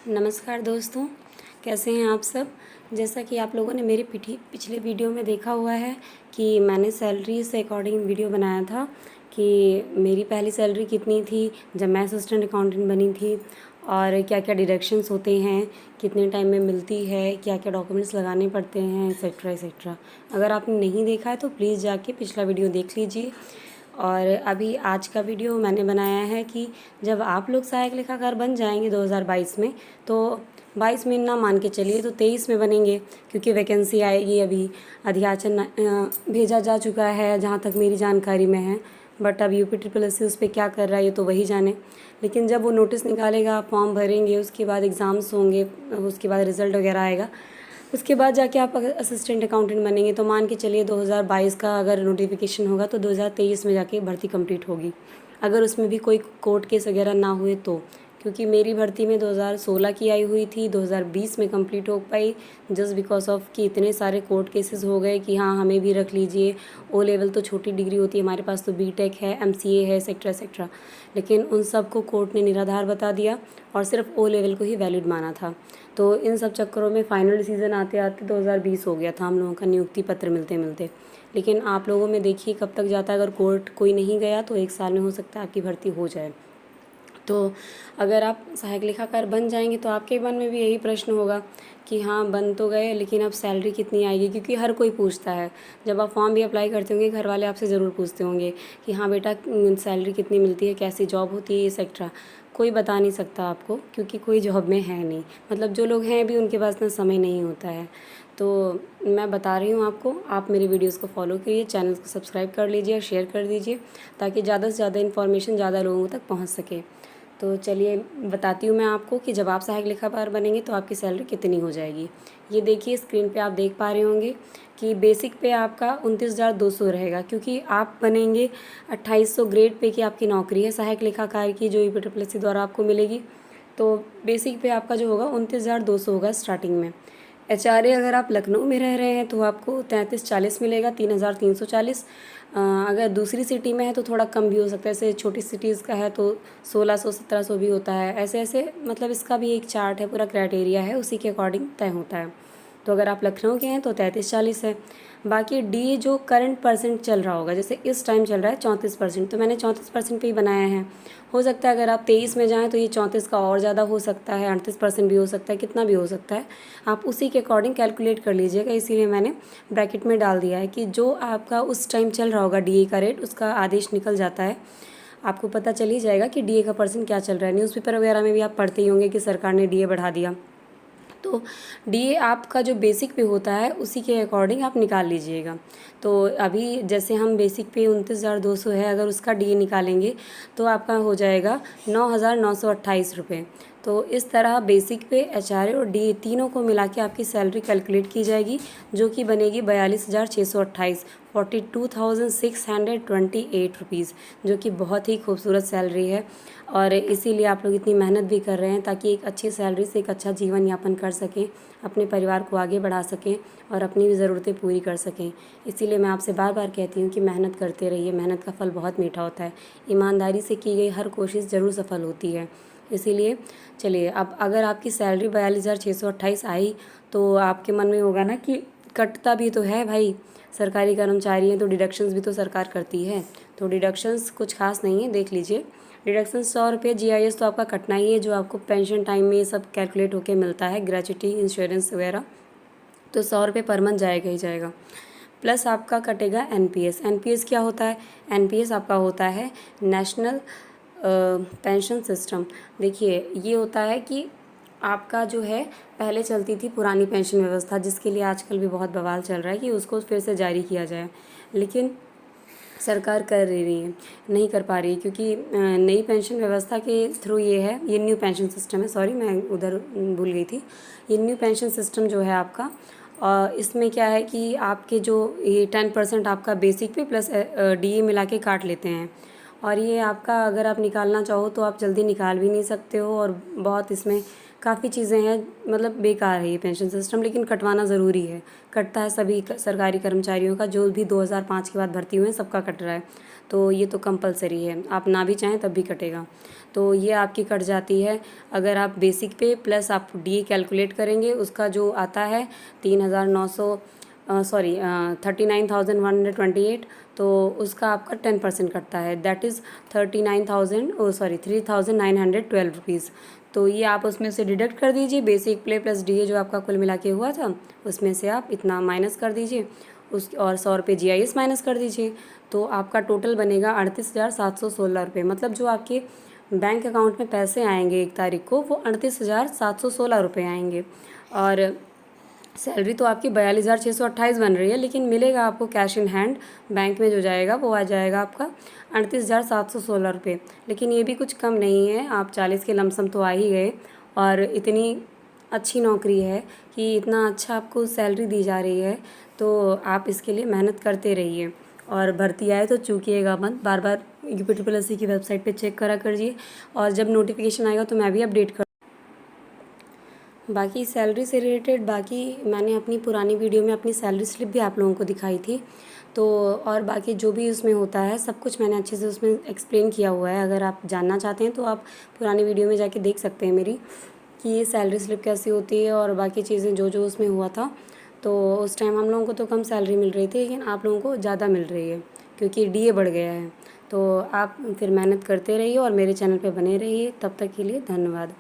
नमस्कार दोस्तों, कैसे हैं आप सब। जैसा कि आप लोगों ने मेरे पिछले वीडियो में देखा हुआ है कि मैंने सैलरी से अकॉर्डिंग वीडियो बनाया था कि मेरी पहली सैलरी कितनी थी जब मैं असिस्टेंट अकाउंटेंट बनी थी और क्या क्या डिडक्शंस होते हैं, कितने टाइम में मिलती है, क्या क्या डॉक्यूमेंट्स लगाने पड़ते हैं, एक्सेट्रा एक्सेट्रा। अगर आपने नहीं देखा है तो प्लीज़ जाके पिछला वीडियो देख लीजिए। और अभी आज का वीडियो मैंने बनाया है कि जब आप लोग सहायक लेखाकार बन जाएंगे 2022 में, तो 22 में ना मान के चलिए तो 23 में बनेंगे, क्योंकि वैकेंसी आएगी। अभी अधियाचन भेजा जा चुका है जहाँ तक मेरी जानकारी में है, बट अब UP SSSC उस पर क्या कर रहा है ये तो वही जाने। लेकिन जब वो नोटिस निकालेगा, फॉर्म भरेंगे, उसके बाद एग्ज़ाम्स होंगे, उसके बाद रिज़ल्ट वगैरह आएगा, उसके बाद जाके आप अगर असिस्टेंट अकाउंटेंट बनेंगे तो मान के चलिए 2022 का अगर नोटिफिकेशन होगा तो 2023 में जाके भर्ती कंप्लीट होगी, अगर उसमें भी कोई कोर्ट केस वगैरह ना हुए तो। क्योंकि मेरी भर्ती में 2016 की आई हुई थी, 2020 में कंप्लीट हो पाई, जस्ट बिकॉज ऑफ कि इतने सारे कोर्ट केसेस हो गए कि हाँ हमें भी रख लीजिए। ओ लेवल तो छोटी डिग्री होती है, हमारे पास तो BTech है, MCA है, एक्सेट्रा एक्सेट्रा। लेकिन उन सब को कोर्ट ने निराधार बता दिया और सिर्फ ओ लेवल को ही वैलिड माना था। तो इन सब चक्करों में फ़ाइनल डिसीज़न आते आते 2020 हो गया था हम लोगों का नियुक्ति पत्र मिलते मिलते। लेकिन आप लोगों में देखिए कब तक जाता है। अगर कोर्ट कोई नहीं गया तो 1 साल में हो सकता है आपकी भर्ती हो जाए। तो अगर आप सहायक लेखाकार बन जाएंगे तो आपके मन में भी यही प्रश्न होगा कि हाँ बन तो गए, लेकिन अब सैलरी कितनी आएगी। क्योंकि हर कोई पूछता है, जब आप फॉर्म भी अप्लाई करते होंगे घर वाले आपसे ज़रूर पूछते होंगे कि हाँ बेटा सैलरी कितनी मिलती है, कैसी जॉब होती है, एक्सेट्रा। कोई बता नहीं सकता आपको, क्योंकि कोई जॉब में है नहीं। मतलब जो लोग हैं भी उनके पास इतना समय नहीं होता है। तो मैं बता रही हूँ आपको, आप मेरे वीडियोस को फॉलो करिए, चैनल को सब्सक्राइब कर लीजिए और शेयर कर दीजिए, ताकि ज़्यादा से ज़्यादा इन्फॉर्मेशन ज़्यादा लोगों तक पहुँच सके। तो चलिए बताती हूँ मैं आपको कि जब आप सहायक लेखाकार बनेंगे तो आपकी सैलरी कितनी हो जाएगी। ये देखिए स्क्रीन पे आप देख पा रहे होंगे कि बेसिक पे आपका 29,200 रहेगा, क्योंकि आप बनेंगे 2800 ग्रेड पे की आपकी नौकरी है सहायक लेखाकार की, जो UP SSSC द्वारा आपको मिलेगी। तो बेसिक पे आपका जो होगा 29,200 होगा स्टार्टिंग में। HRA अगर आप लखनऊ में रह रहे हैं तो आपको 3340 मिलेगा, 3,340। अगर दूसरी सिटी में है तो थोड़ा कम भी हो सकता है, जैसे छोटी सिटीज़ का है तो 1600-1700 भी होता है। ऐसे ऐसे मतलब इसका भी एक चार्ट है, पूरा क्राइटेरिया है, उसी के अकॉर्डिंग तय होता है। तो अगर आप लखनऊ के हैं तो 3340 है। बाकी डी जो करंट परसेंट चल रहा होगा, जैसे इस टाइम चल रहा है 34%, तो मैंने 34% पे ही बनाया है। हो सकता है अगर आप 23 में जाएँ तो ये 34 का और ज़्यादा हो सकता है, 38% भी हो सकता है, कितना भी हो सकता है। आप उसी के अकॉर्डिंग कैलकुलेट कर लीजिएगा। इसीलिए मैंने ब्रैकेट में डाल दिया है कि जो आपका उस टाइम चल रहा होगा DA का रेट, उसका आदेश निकल जाता है, आपको पता चल ही जाएगा कि DA का परसेंट क्या चल रहा है। न्यूज़पेपर वगैरह में भी आप पढ़ते ही होंगे कि सरकार ने DA बढ़ा दिया। तो DA आपका जो बेसिक पे होता है उसी के अकॉर्डिंग आप निकाल लीजिएगा। तो अभी जैसे हम बेसिक पे 29,200 है, अगर उसका DA निकालेंगे तो आपका हो जाएगा 9,928 रुपये। तो इस तरह बेसिक पे, HRA और DA तीनों को मिला के आपकी सैलरी कैलकुलेट की जाएगी, जो कि बनेगी 42,628, 42,628 रुपीज़, जो कि बहुत ही खूबसूरत सैलरी है। और इसीलिए आप लोग इतनी मेहनत भी कर रहे हैं ताकि एक अच्छी सैलरी से एक अच्छा जीवन यापन कर सकें, अपने परिवार को आगे बढ़ा सकें और अपनी भी ज़रूरतें पूरी कर सकें। इसीलिए मैं आपसे बार बार कहती हूँ कि मेहनत करते रहिए, मेहनत का फल बहुत मीठा होता है। ईमानदारी से की गई हर कोशिश ज़रूर सफल होती है। इसीलिए चलिए, अब अगर आपकी सैलरी 42,628 आई तो आपके मन में होगा ना कि कटता भी तो है भाई, सरकारी कर्मचारी हैं तो डिडक्शंस भी तो सरकार करती है। तो डिडक्शंस कुछ खास नहीं है, देख लीजिए। डिडक्शन 100 रुपये GIS तो आपका कटना ही है, जो आपको पेंशन टाइम में ये सब कैलकुलेट होके मिलता है, ग्रेच्युटी, इंश्योरेंस वगैरह, तो 100 रुपये पर मंथ जाएगा ही जाएगा। प्लस आपका कटेगा NPS क्या होता है? NPS आपका होता है नेशनल पेंशन सिस्टम। देखिए ये होता है कि आपका जो है पहले चलती थी पुरानी पेंशन व्यवस्था, जिसके लिए आजकल भी बहुत बवाल चल रहा है कि उसको फिर से जारी किया जाए, लेकिन सरकार कर रही है, नहीं कर पा रही है, क्योंकि नई पेंशन व्यवस्था के थ्रू ये है, ये न्यू पेंशन सिस्टम है, सॉरी मैं उधर भूल गई थी। ये न्यू पेंशन सिस्टम जो है आपका, इसमें क्या है कि आपके जो ये 10% आपका बेसिक पे प्लस DA मिला के काट लेते हैं, और ये आपका अगर आप निकालना चाहो तो आप जल्दी निकाल भी नहीं सकते हो, और बहुत इसमें काफ़ी चीज़ें हैं, मतलब बेकार है ये पेंशन सिस्टम, लेकिन कटवाना ज़रूरी है। कटता है सभी सरकारी कर्मचारियों का, जो भी 2005 के बाद भर्ती हुए हैं सबका कट रहा है, तो ये तो कंपलसरी है, आप ना भी चाहें तब भी कटेगा। तो ये आपकी कट जाती है अगर आप बेसिक पे प्लस आप डी कैलकुलेट करेंगे, उसका जो आता है 3,900 39,128, तो उसका आपका 10% कटता है, दैट इज़ 3,912 रुपीज़। तो ये आप उसमें से डिडक्ट कर दीजिए, बेसिक पे प्लस डी जो आपका कुल मिला के हुआ था उसमें से आप इतना माइनस कर दीजिए, उस और 100 रुपये GIS माइनस कर दीजिए, तो आपका टोटल बनेगा 38,716 रुपये। मतलब जो आपके बैंक अकाउंट में पैसे आएंगे 1 तारीख को वो 38,716 रुपये आएंगे। और सैलरी तो आपकी 42,628 बन रही है, लेकिन मिलेगा आपको कैश इन हैंड बैंक में जो जाएगा वो आ जाएगा आपका 38,716 रुपये। लेकिन ये भी कुछ कम नहीं है, आप 40 के लमसम तो आ ही गए, और इतनी अच्छी नौकरी है कि इतना अच्छा आपको सैलरी दी जा रही है, तो आप इसके लिए मेहनत करते रहिए। और भर्ती आए तो चूकिएगा मत, बार बार UP SSC की वेबसाइट पे चेक करा करिए, और जब नोटिफिकेशन आएगा तो मैं भी अपडेट कर। बाकी सैलरी से रिलेटेड बाकी मैंने अपनी पुरानी वीडियो में अपनी सैलरी स्लिप भी आप लोगों को दिखाई थी, तो और बाकी जो भी उसमें होता है सब कुछ मैंने अच्छे से उसमें एक्सप्लेन किया हुआ है। अगर आप जानना चाहते हैं तो आप पुरानी वीडियो में जाके देख सकते हैं मेरी, कि ये सैलरी स्लिप कैसी होती है और बाकी चीज़ें जो जो उसमें हुआ था। तो उस टाइम हम लोगों को तो कम सैलरी मिल रही थी, लेकिन आप लोगों को ज़्यादा मिल रही है क्योंकि DA बढ़ गया है। तो आप फिर मेहनत करते रहिए और मेरे चैनल पे बने रहिए। तब तक के लिए धन्यवाद।